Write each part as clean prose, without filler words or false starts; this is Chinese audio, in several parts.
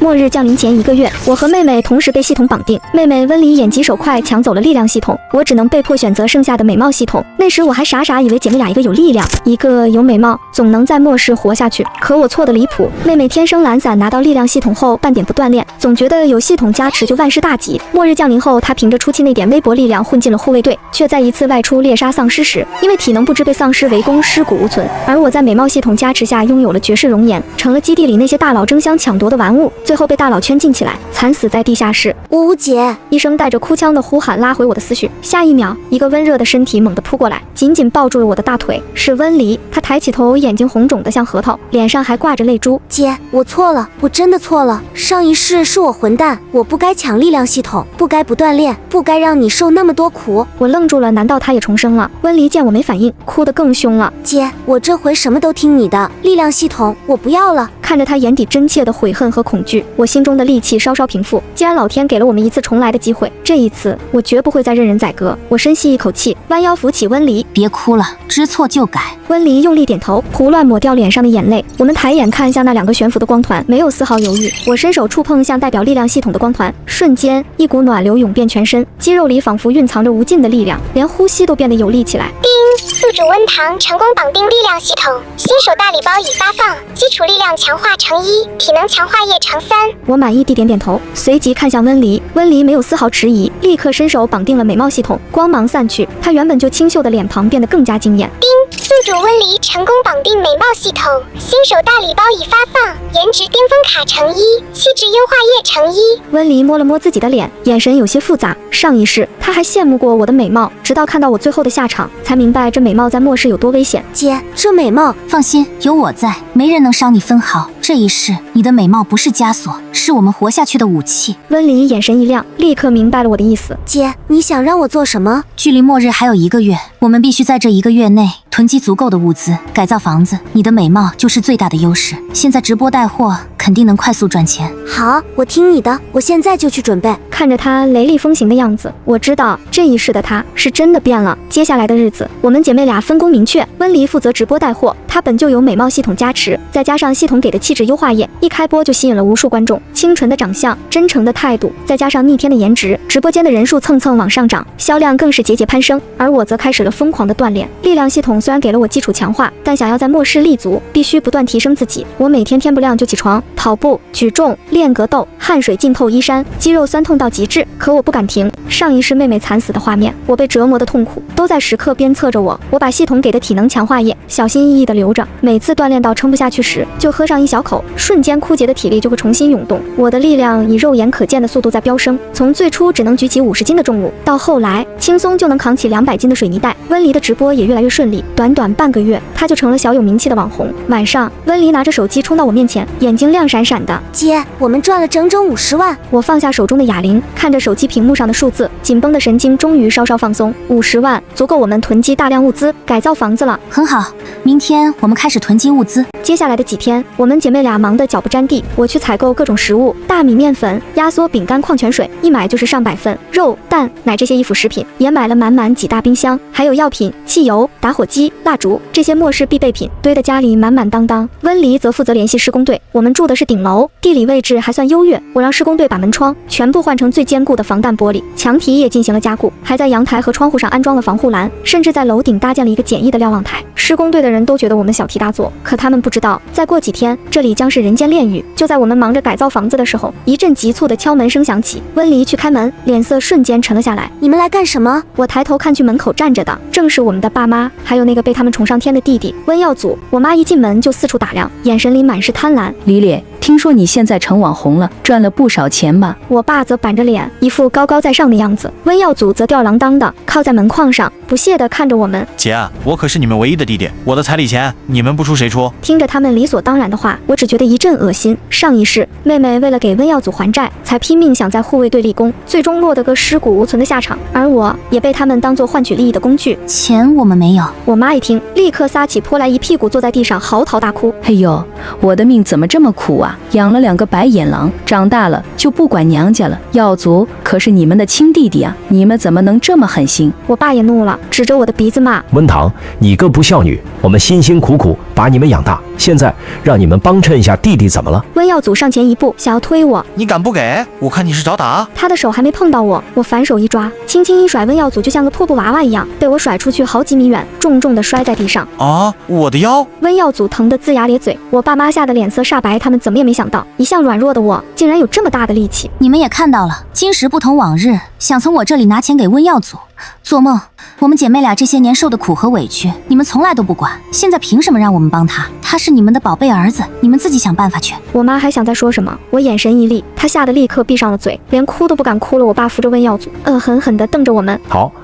末日降临前1个月，我和妹妹同时被系统绑定。妹妹温里眼疾手快抢走了力量系统，我只能被迫选择剩下的美貌系统。那时我还傻傻以为姐妹俩一个有力量，一个有美貌，总能在末世活下去。可我错得离谱，妹妹天生懒散，拿到力量系统后半点不锻炼，总觉得有系统加持就万事大吉。末日降临后，她凭着出气那点微薄力量混进了护卫队，却在一次外出猎杀丧尸时，因为体能不支被丧尸围攻，尸骨无存。而我在美貌系统加持下拥有了绝世容颜，成了基地里那些大佬争相抢夺的玩物，最后被大佬圈禁起来，惨死在地下室。吴姐，一声带着哭腔的呼喊拉回我的思绪，下一秒，一个温热的身体猛地扑过来，紧紧抱住了我的大腿。是温离，她抬起头，眼睛红肿得像核桃，脸上还挂着泪珠。姐，我错了，我真的错了。上一世是我混蛋，我不该抢力量系统，不该不锻炼，不该让你受那么多苦。我愣住了，难道她也重生了？温离见我没反应，哭得更凶了。姐，我这回什么都听你的，力量系统我不要了。看着她眼底真切的悔恨和恐惧，我心中的戾气稍稍平复。既然老天给了我们一次重来的机会，这一次我绝不会再任人宰割。我深吸一口气，弯腰扶起温离。别哭了，知错就改。温离用力点头，胡乱抹掉脸上的眼泪。我们抬眼看向那2个悬浮的光团，没有丝毫犹豫。我伸手触碰向代表力量系统的光团，瞬间一股暖流涌遍全身，肌肉里仿佛蕴藏着无尽的力量，连呼吸都变得有力起来。叮，宿主温堂成功绑定力量系统，新手大礼包已发放，基础力量强化乘1，体能强化液乘3。我满意地点点头，随即看向温离。温离没有丝毫迟疑，立刻伸手绑定了美貌系统，光芒散去，她原本就清秀的脸庞变得更加惊艳。叮，宿主温离成功绑定美貌系统，新手大礼包已发放，颜值巅峰卡乘1，气质优化液乘1。温离摸了摸自己的脸，眼神有些复杂。上一世她还羡慕过我的美貌，直到看到我最后的下场，才明白这美貌在末世有多危险。姐，这美貌放心，有我在，没人能伤你分毫。这一世，你的美貌不是枷锁，是我们活下去的武器。温离眼神一亮，立刻明白了我的意思。姐，你想让我做什么？距离末日还有1个月，我们必须在这1个月内囤积足够的物资，改造房子。你的美貌就是最大的优势，现在直播带货肯定能快速赚钱。好，我听你的，我现在就去准备。看着她雷厉风行的样子，我知道这一世的她是真的变了。接下来的日子，我们姐妹俩分工明确，温离负责直播带货，她本就有美貌系统加持，再加上系统给的气质优化液，一开播就吸引了无数观众。清纯的长相，真诚的态度，再加上逆天的颜值，直播间的人数蹭蹭往上涨，销量更是节节攀升。而我则开始了疯狂的锻炼。力量系统虽然给了我基础强化，但想要在末世立足，必须不断提升自己。我每天天不亮就起床跑步、举重、练格斗，汗水浸透衣衫，肌肉酸痛到极致。可我不敢停。上一世妹妹惨死的画面，我被折磨的痛苦，都在时刻鞭策着我。我把系统给的体能强化液小心翼翼地留着，每次锻炼到撑不下去时，就喝上一小口，瞬间枯竭的体力就会重新涌动。我的力量以肉眼可见的速度在飙升，从最初只能举起50斤的重物，到后来轻松就能扛起200斤的水泥袋。温离的直播也越来越顺利，短短半个月，她就成了小有名气的网红。晚上，温离拿着手机冲到我面前，眼睛亮闪闪的。姐，我们赚了整整50万。我放下手中的哑铃，看着手机屏幕上的数字，紧绷的神经终于稍稍放松。50万足够我们囤积大量物资，改造房子了。很好，明天我们开始囤积物资。接下来的几天，我们姐妹俩忙得脚不沾地。我去采购各种食物，大米、面粉、压缩饼干、矿泉水，一买就是上百份。肉、蛋、奶这些衣服食品也买了满满几大冰箱，还有药品、汽油、打火机、蜡烛，这些末世必备品堆得家里满满当当。温离则负责联系施工队，我们住的是顶楼，地理位置还算优越。我让施工队把门窗全部换成最坚固的防弹玻璃，墙体也进行了加固，还在阳台和窗户上安装了防护栏，甚至在楼顶搭建了一个简易的瞭望台。施工队的人都觉得我们小题大做，可他们不知道，再过几天这里将是人间炼狱。就在我们忙着改造房子的时候，一阵急促的敲门声响起。温离去开门，脸色瞬间沉了下来。你们来干什么？我抬头看去，门口站着的正是我们的爸妈，还有那个被他们宠上天的弟弟温耀祖。我妈一进门就四处打量，眼神里满是贪婪。李烈，听说你现在成网红了，赚了不少钱吧？我爸则板着脸，一副高高在上的样子。温耀祖则吊儿郎当的靠在门框上，不屑地看着我们。姐，我可是你们唯一的弟弟，我的彩礼钱你们不出谁出？听着他们理所当然的话，我只觉得一阵恶心。上一世，妹妹为了给温耀祖还债，才拼命想在护卫队立功，最终落得个尸骨无存的下场，而我也被他们当作换取利益的工具。钱我们没有。我妈一听，立刻撒起泼来，一屁股坐在地上嚎啕大哭。哎呦，我的命怎么这么苦啊！话，养了2个白眼狼，长大了就不管娘家了。耀祖可是你们的亲弟弟啊，你们怎么能这么狠心？我爸也怒了，指着我的鼻子骂：温堂，你个不孝女！我们辛辛苦苦把你们养大，现在让你们帮衬一下弟弟，怎么了？温耀祖上前一步，想要推我，你敢不给？我看你是找打。他的手还没碰到我，我反手一抓，轻轻一甩，温耀祖就像个破布娃娃一样，被我甩出去好几米远，重重的摔在地上。啊，我的腰！温耀祖疼得龇牙咧嘴，我爸妈吓得脸色煞白，他们怎么也没想到，一向软弱的我竟然有这么大的力气。你们也看到了，今时不同往日，想从我这里拿钱给温耀祖，做梦！我们姐妹俩这些年受的苦和委屈，你们从来都不管，现在凭什么让我们帮他？他是你们的宝贝儿子，你们自己想办法去。我妈还想再说什么，我眼神一厉，她吓得立刻闭上了嘴，连哭都不敢哭了。我爸扶着温耀祖，恶狠狠地瞪着我们。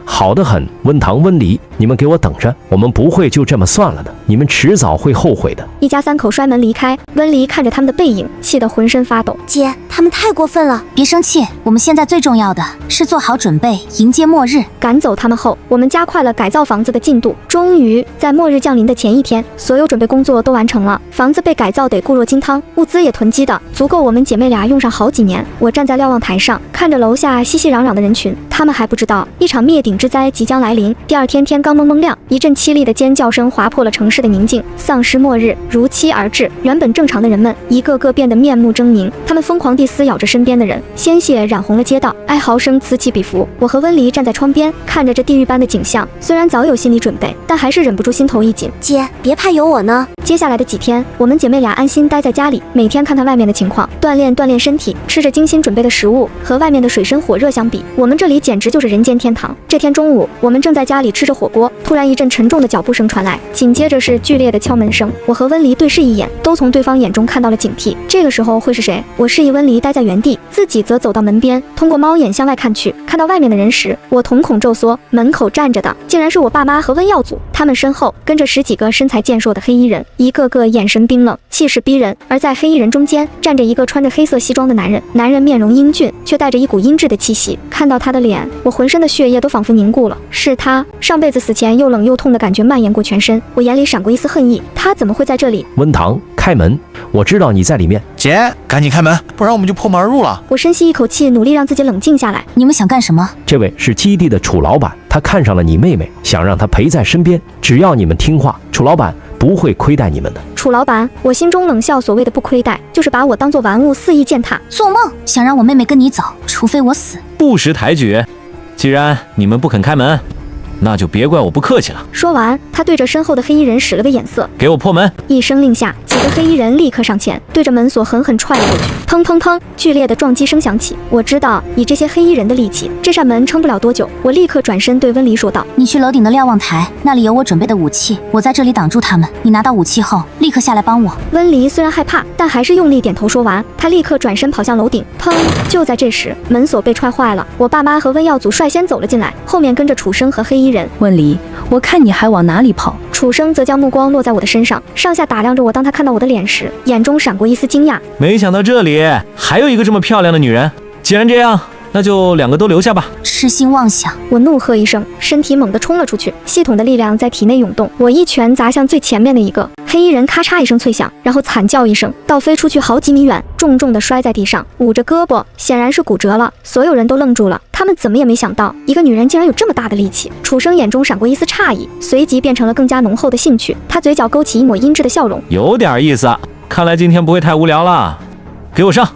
好的很，温堂温离，你们给我等着，我们不会就这么算了的，你们迟早会后悔的。一家3口摔门离开，温离看着他们的背影，气得浑身发抖。姐，他们太过分了。别生气，我们现在最重要的是做好准备，迎接末日。赶走他们后，我们加快了改造房子的进度。终于在末日降临的前一天，所有准备工作都完成了，房子被改造得固若金汤，物资也囤积的足够我们姐妹俩用上好几年。我站在瞭望台上，看着楼下熙熙攘攘的人群，他们还不知道一场灭顶之灾即将来临。第2天天刚蒙蒙亮，一阵凄厉的尖叫声划破了城市的宁静，丧尸末日如期而至。原本正常的人们一个个变得面目狰狞，他们疯狂地撕咬着身边的人，鲜血染红了街道，哀嚎声此起彼伏。我和温离站在窗边，看着这地狱般的景象，虽然早有心理准备，但还是忍不住心头一紧。姐，别怕，有我呢。接下来的几天，我们姐妹俩安心待在家里，每天看看外面的情况，锻炼身体，吃着精心准备的食物。和外面的水深火热相比，我们这里简直就是人间天堂。这天中午，我们正在家里吃着火锅，突然一阵沉重的脚步声传来，紧接着是剧烈的敲门声。我和温离对视一眼，都从对方眼中看到了警惕。这个时候会是谁？我示意温离待在原地，自己则走到门边，通过猫眼向外看去，看到外面的人时，我瞳孔骤缩，门口站着的竟然是我爸妈和温耀祖，他们身后跟着10几个身材健硕的黑衣人，一个个眼神冰冷，气势逼人。而在黑衣人中间站着一个穿着黑色西装的男人，男人面容英俊，却带着一股阴鸷的气息。看到他的脸，我浑身的血液都仿佛凝固了。是他，上辈子死前又冷又痛的感觉蔓延过全身，我眼里闪过一丝恨意。他怎么会在这里？温堂，开门，我知道你在里面。姐，赶紧开门，不然我们就破门而入了。我深吸一口气，努力让自己冷静下来。你们想干什么？这位是基地的楚老板，他看上了你妹妹，想让她陪在身边，只要你们听话，楚老板不会亏待你们的。楚老板，我心中冷笑，所谓的不亏待，就是把我当作玩物肆意践踏。做梦！想让我妹妹跟你走，除非我死。不识抬举，既然你们不肯开门，那就别怪我不客气了。说完，他对着身后的黑衣人使了个眼色，给我破门！一声令下，几个黑衣人立刻上前，对着门锁狠狠踹了过去。砰砰砰，剧烈的撞击声响起。我知道，以这些黑衣人的力气，这扇门撑不了多久。我立刻转身对温离说道：“你去楼顶的瞭望台，那里有我准备的武器，我在这里挡住他们。你拿到武器后，立刻下来帮我。”温离虽然害怕，但还是用力点头。说完，他立刻转身跑向楼顶。砰！就在这时，门锁被踹坏了。我爸妈和温耀祖率先走了进来，后面跟着楚生和黑衣人。温离，我看你还往哪里跑？楚生则将目光落在我的身上，上下打量着我。当他看到我的脸时，眼中闪过一丝惊讶。没想到这里还有一个这么漂亮的女人。既然这样，那就2个都留下吧。痴心妄想！我怒喝一声，身体猛地冲了出去，系统的力量在体内涌动。我一拳砸向最前面的一个黑衣人，咔嚓一声脆响，然后惨叫一声，倒飞出去好几米远，重重地摔在地上，捂着胳膊，显然是骨折了。所有人都愣住了，他们怎么也没想到，一个女人竟然有这么大的力气。楚生眼中闪过一丝诧异，随即变成了更加浓厚的兴趣。他嘴角勾起一抹阴鸷的笑容，有点意思，看来今天不会太无聊了。给我上！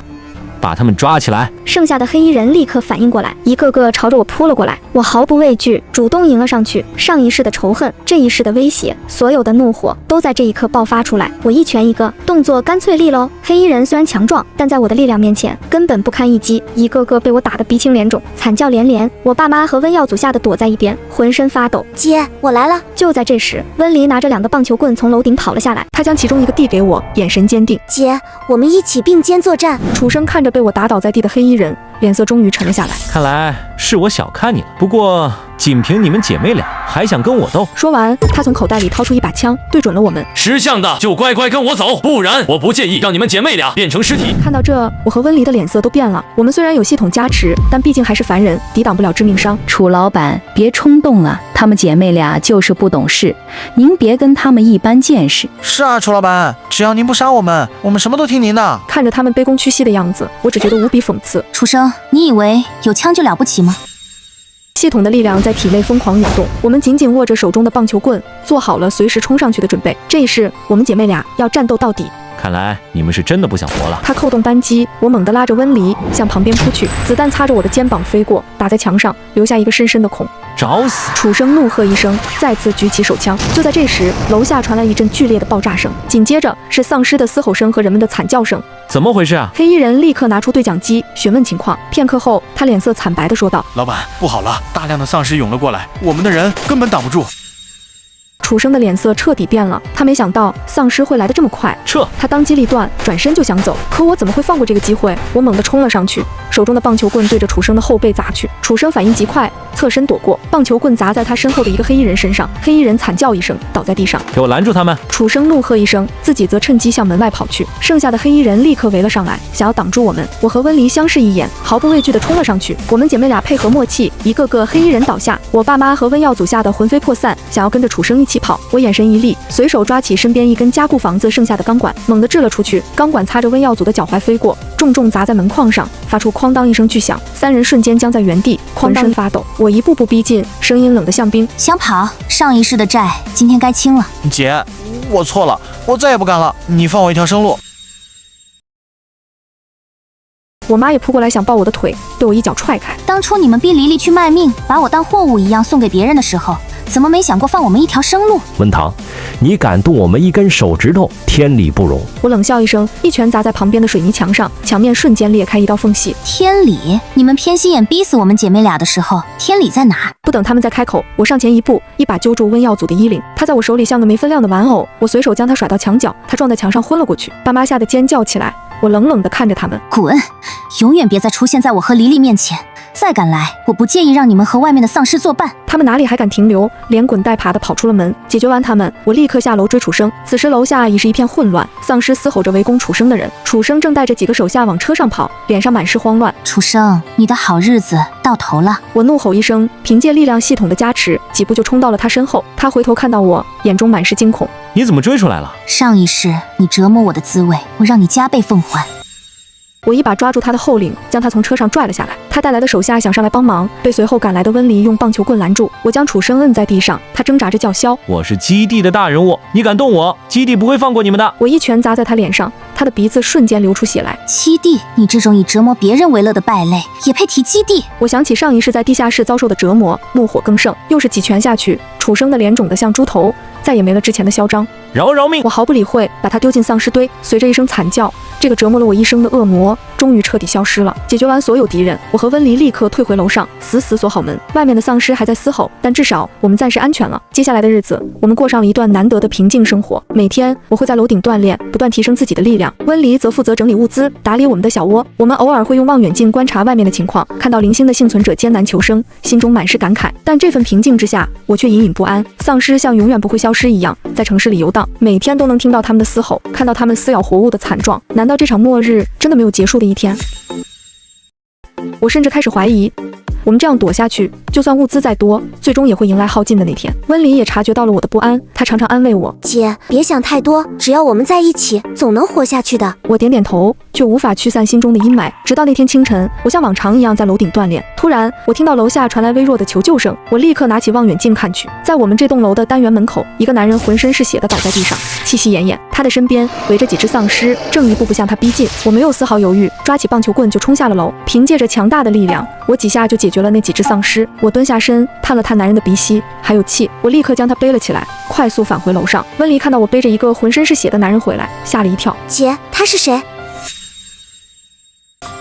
把他们抓起来！剩下的黑衣人立刻反应过来，一个个朝着我扑了过来。我毫不畏惧，主动迎了上去。上一世的仇恨，这一世的威胁，所有的怒火都在这一刻爆发出来。我一拳一个，动作干脆利落。黑衣人虽然强壮，但在我的力量面前根本不堪一击，一个个被我打得鼻青脸肿，惨叫连连。我爸妈和温耀祖吓得躲在一边，浑身发抖。姐，我来了！就在这时，温离拿着2个棒球棍从楼顶跑了下来，他将其中一个递给我，眼神坚定。姐，我们一起并肩作战。楚生看着被我打倒在地的黑衣人，脸色终于沉了下来。看来是我小看你了。不过仅凭你们姐妹俩，还想跟我斗？说完，他从口袋里掏出一把枪，对准了我们。识相的就乖乖跟我走，不然我不介意让你们姐妹俩变成尸体。看到这，我和温黎的脸色都变了。我们虽然有系统加持，但毕竟还是凡人，抵挡不了致命伤。楚老板，别冲动啊，她们姐妹俩就是不懂事，您别跟她们一般见识。是啊，楚老板，只要您不杀我们什么都听您的。看着他们卑躬屈膝的样子，我只觉得无比讽刺。楚生，你以为有枪就了不起吗？系统的力量在体内疯狂涌动，我们紧紧握着手中的棒球棍，做好了随时冲上去的准备。这一世，我们姐妹俩要战斗到底。看来你们是真的不想活了。他扣动扳机，我猛地拉着温黎向旁边扑去，子弹擦着我的肩膀飞过，打在墙上，留下一个深深的孔。找死！楚生怒喝一声，再次举起手枪。就在这时，楼下传来一阵剧烈的爆炸声，紧接着是丧尸的嘶吼声和人们的惨叫声。怎么回事啊？黑衣人立刻拿出对讲机询问情况。片刻后，他脸色惨白地说道：“老板，不好了，大量的丧尸涌了过来，我们的人根本挡不住。”楚生的脸色彻底变了，他没想到丧尸会来得这么快。撤！他当机立断，转身就想走，可我怎么会放过这个机会？我猛地冲了上去，手中的棒球棍对着楚生的后背砸去。楚生反应极快，侧身躲过，棒球棍砸在他身后的一个黑衣人身上，黑衣人惨叫一声，倒在地上。给我拦住他们！楚生怒喝一声，自己则趁机向门外跑去。剩下的黑衣人立刻围了上来，想要挡住我们。我和温黎相视一眼，毫不畏惧地冲了上去。我们姐妹俩配合默契，一个个黑衣人倒下。我爸妈和温耀祖吓得魂飞魄散，想要跟着楚生一起跑。我眼神一厉，随手抓起身边一根加固房子剩下的钢管，猛地掷了出去。钢管擦着温耀祖的脚踝飞过，重重砸在门框上，发出哐当一声巨响。三人瞬间僵在原地，浑身发抖。我一步步逼近，声音冷得像冰：“想跑？上一世的债今天该清了。”姐，我错了，我再也不干了，你放我一条生路。我妈也扑过来想抱我的腿，被我一脚踹开。当初你们逼黎黎去卖命，把我当货物一样送给别人的时候，怎么没想过放我们一条生路？温堂，你敢动我们一根手指头，天理不容！我冷笑一声，一拳砸在旁边的水泥墙上，墙面瞬间裂开一道缝隙。天理？你们偏心眼逼死我们姐妹俩的时候，天理在哪？不等他们再开口，我上前一步，一把揪住温耀祖的衣领。他在我手里像个没分量的玩偶，我随手将他甩到墙角，他撞在墙上昏了过去。爸妈吓得尖叫起来。我冷冷地看着他们，滚！永远别再出现在我和黎黎面前。再敢来，我不介意让你们和外面的丧尸作伴。他们哪里还敢停留，连滚带爬地跑出了门。解决完他们，我立刻下楼追楚生。此时楼下已是一片混乱，丧尸嘶吼着围攻楚生的人。楚生正带着几个手下往车上跑，脸上满是慌乱。楚生，你的好日子到头了！我怒吼一声，凭借力量系统的加持，几步就冲到了他身后。他回头看到我，眼中满是惊恐。你怎么追出来了？上一世你折磨我的滋味，我让你加倍奉还。我一把抓住他的后领，将他从车上拽了下来。他带来的手下想上来帮忙，被随后赶来的温黎用棒球棍拦住。我将楚生摁在地上，他挣扎着叫嚣：“我是基地的大人物，你敢动我，基地不会放过你们的！”我一拳砸在他脸上，他的鼻子瞬间流出血来。基地，你这种以折磨别人为乐的败类，也配提基地？我想起上一世在地下室遭受的折磨，怒火更盛，又是几拳下去，楚生的脸肿得像猪头，再也没了之前的嚣张。饶命！我毫不理会，把他丢进丧尸堆。随着一声惨叫，这个折磨了我一生的恶魔终于彻底消失了。解决完所有敌人，我和温黎立刻退回楼上，死死锁好门。外面的丧尸还在嘶吼，但至少我们暂时安全了。接下来的日子，我们过上了一段难得的平静生活。每天我会在楼顶锻炼，不断提升自己的力量。温黎则负责整理物资，打理我们的小窝。我们偶尔会用望远镜观察外面的情况，看到零星的幸存者艰难求生，心中满是感慨。但这份平静之下，我却隐隐不安。丧尸像永远不会消失一样，在城市里游荡，每天都能听到他们的嘶吼，看到他们撕咬活物的惨状。难道这场末日真的没有结束的一天？我甚至开始怀疑，我们这样躲下去，就算物资再多，最终也会迎来耗尽的那天。温黎也察觉到了我的不安，她常常安慰我：“姐，别想太多，只要我们在一起，总能活下去的。”我点点头，却无法驱散心中的阴霾。直到那天清晨，我像往常一样在楼顶锻炼，突然我听到楼下传来微弱的求救声，我立刻拿起望远镜看去，在我们这栋楼的单元门口，一个男人浑身是血的倒在地上，气息奄奄。他的身边围着几只丧尸，正一步步向他逼近。我没有丝毫犹豫，抓起棒球棍就冲下了楼。凭借着强大的力量，我几下就解决了那几只丧尸。我蹲下身，探了探男人的鼻息，还有气，我立刻将他背了起来，快速返回楼上。温黎看到我背着一个浑身是血的男人回来，吓了一跳。姐，他是谁？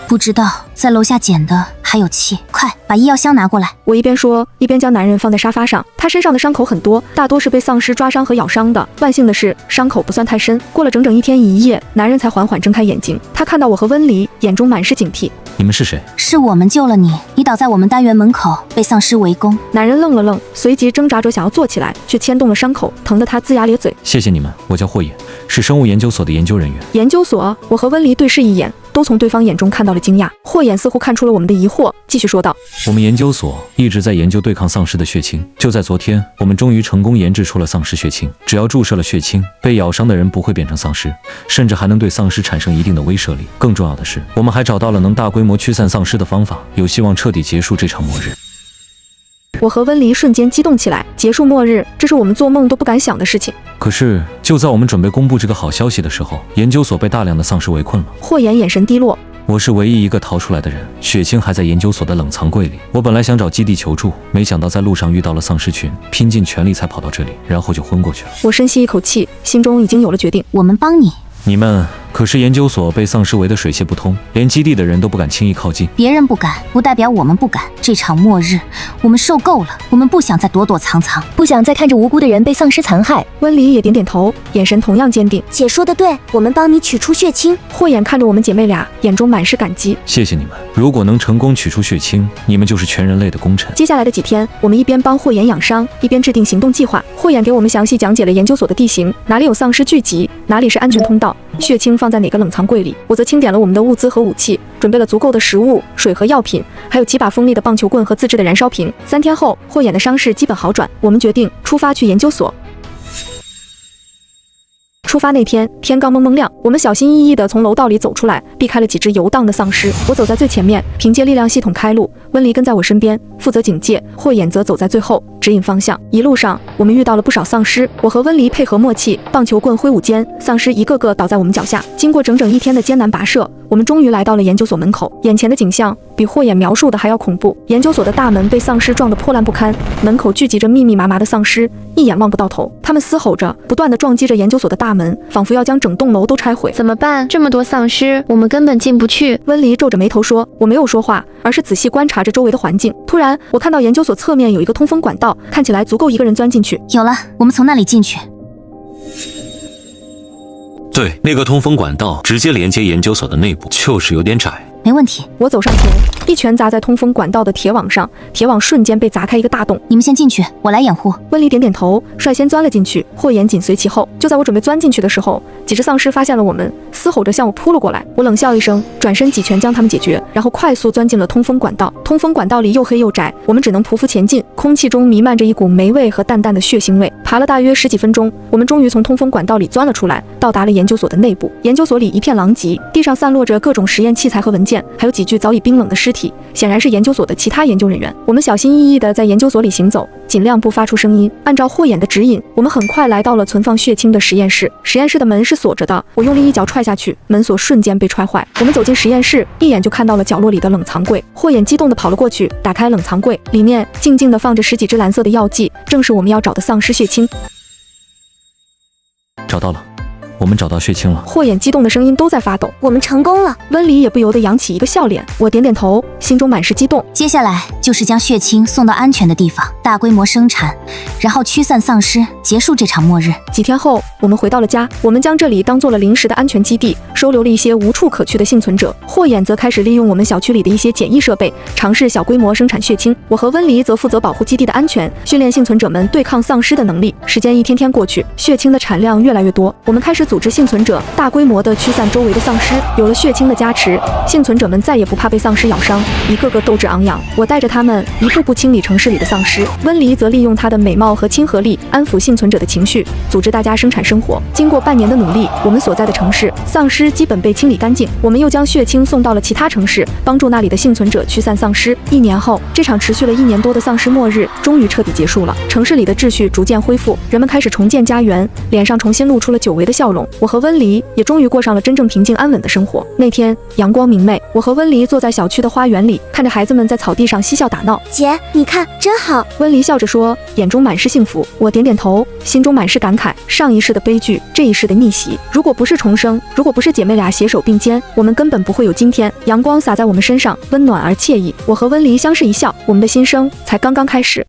不知道，在楼下捡的。还有气，快把医药箱拿过来。我一边说，一边将男人放在沙发上。他身上的伤口很多，大多是被丧尸抓伤和咬伤的。万幸的是，伤口不算太深。过了整整1天1夜，男人才缓缓睁开眼睛。他看到我和温离，眼中满是警惕。你们是谁？是我们救了你，你倒在我们单元门口被丧尸围攻。男人愣了愣，随即挣扎着想要坐起来，却牵动了伤口，疼得他龇牙咧嘴。谢谢你们，我叫霍野，是生物研究所的研究人员。研究所？我和温离对视一眼，都从对方眼中看到了惊讶。霍眼似乎看出了我们的疑惑，继续说道：我们研究所一直在研究对抗丧尸的血清，就在昨天，我们终于成功研制出了丧尸血清。只要注射了血清，被咬伤的人不会变成丧尸，甚至还能对丧尸产生一定的威慑力。更重要的是，我们还找到了能大规模驱散丧尸的方法，有希望彻底结束这场末日。我和温离瞬间激动起来，结束末日，这是我们做梦都不敢想的事情。可是，就在我们准备公布这个好消息的时候，研究所被大量的丧尸围困了。霍眼眼神低落。我是唯一一个逃出来的人，血清还在研究所的冷藏柜里。我本来想找基地求助，没想到在路上遇到了丧尸群，拼尽全力才跑到这里，然后就昏过去了。我深吸一口气，心中已经有了决定。我们帮你。你们可是研究所被丧尸围得水泄不通，连基地的人都不敢轻易靠近。别人不敢，不代表我们不敢。这场末日，我们受够了，我们不想再躲躲藏藏，不想再看着无辜的人被丧尸残害。温离也点点头，眼神同样坚定。姐说的对，我们帮你取出血清。霍眼看着我们姐妹俩，眼中满是感激。谢谢你们，如果能成功取出血清，你们就是全人类的功臣。接下来的几天，我们一边帮霍眼养伤，一边制定行动计划。霍眼给我们详细讲解了研究所的地形，哪里有丧尸聚集，哪里是安全通道，血清放在哪个冷藏柜里。我则清点了我们的物资和武器，准备了足够的食物、水和药品，还有几把锋利的棒球棍和自制的燃烧瓶。3天后，霍眼的伤势基本好转，我们决定出发去研究所。出发那天，天刚蒙蒙亮，我们小心翼翼地从楼道里走出来，避开了几只游荡的丧尸。我走在最前面，凭借力量系统开路，温离跟在我身边，负责警戒，霍眼则走在最后，指引方向。一路上，我们遇到了不少丧尸，我和温离配合默契，棒球棍挥舞间，丧尸一个个倒在我们脚下。经过整整1天的艰难跋涉，我们终于来到了研究所门口。眼前的景象比霍眼描述的还要恐怖，研究所的大门被丧尸撞得破烂不堪，门口聚集着密密麻麻的丧尸，一眼望不到头。他们嘶吼着，不断地撞击着研究所的大门，仿佛要将整栋楼都拆毁。怎么办？这么多丧尸，我们根本进不去。温离皱着眉头说。我没有说话，而是仔细观察着周围的环境。突然，我看到研究所侧面有一个通风管道，看起来足够一个人钻进去。有了，我们从那里进去。对，那个通风管道直接连接研究所的内部，就是有点窄。没问题。我走上前，一拳砸在通风管道的铁网上，铁网瞬间被砸开一个大洞。你们先进去，我来掩护。温离点点头，率先钻了进去，霍眼紧随其后。就在我准备钻进去的时候，几只丧尸发现了我们，嘶吼着向我扑了过来。我冷笑一声，转身几拳将他们解决，然后快速钻进了通风管道。通风管道里又黑又窄，我们只能匍匐前进，空气中弥漫着一股霉味和淡淡的血腥味。爬了大约10几分钟，我们终于从通风管道里钻了出来，到达了研究所的内部。研究所里一片狼藉，地上散落着各种实验器材和文件，还有几具早已冰冷的尸体，显然是研究所的其他研究人员。我们小心翼翼地在研究所里行走，尽量不发出声音。按照霍眼的指引，我们很快来到了存放血清的实验室。实验室的门是锁着的，我用力一脚踹下去，门锁瞬间被踹坏。我们走进实验室，一眼就看到了角落里的冷藏柜。霍眼激动地跑了过去，打开冷藏柜，里面静静地放着10几支蓝色的药剂，正是我们要找的丧尸血清。找到了，我们找到血清了。霍眼激动的声音都在发抖。我们成功了。温离也不由得扬起一个笑脸。我点点头，心中满是激动。接下来就是将血清送到安全的地方，大规模生产，然后驱散丧尸，结束这场末日。几天后，我们回到了家，我们将这里当做了临时的安全基地，收留了一些无处可去的幸存者。霍眼则开始利用我们小区里的一些简易设备，尝试小规模生产血清。我和温离则负责保护基地的安全，训练幸存者们对抗丧尸的能力。时间一天天过去，血清的产量越来越多，我们开始组织幸存者大规模地驱散周围的丧尸。有了血清的加持，幸存者们再也不怕被丧尸咬伤，一个个斗志昂扬。我带着他们一步步清理城市里的丧尸，温离则利用她的美貌和亲和力安抚幸存者的情绪，组织大家生产生活。经过半年的努力，我们所在的城市丧尸基本被清理干净。我们又将血清送到了其他城市，帮助那里的幸存者驱散丧尸。1年后，这场持续了1年多的丧尸末日终于彻底结束了。城市里的秩序逐渐恢复，人们开始重建家园，脸上重新露出了久违的笑容。容，我和温黎也终于过上了真正平静安稳的生活。那天阳光明媚，我和温黎坐在小区的花园里，看着孩子们在草地上嬉笑打闹。姐，你看真好。温黎笑着说，眼中满是幸福。我点点头，心中满是感慨。上一世的悲剧，这一世的逆袭。如果不是重生，如果不是姐妹俩携手并肩，我们根本不会有今天。阳光洒在我们身上，温暖而惬意。我和温黎相视一笑，我们的新生才刚刚开始。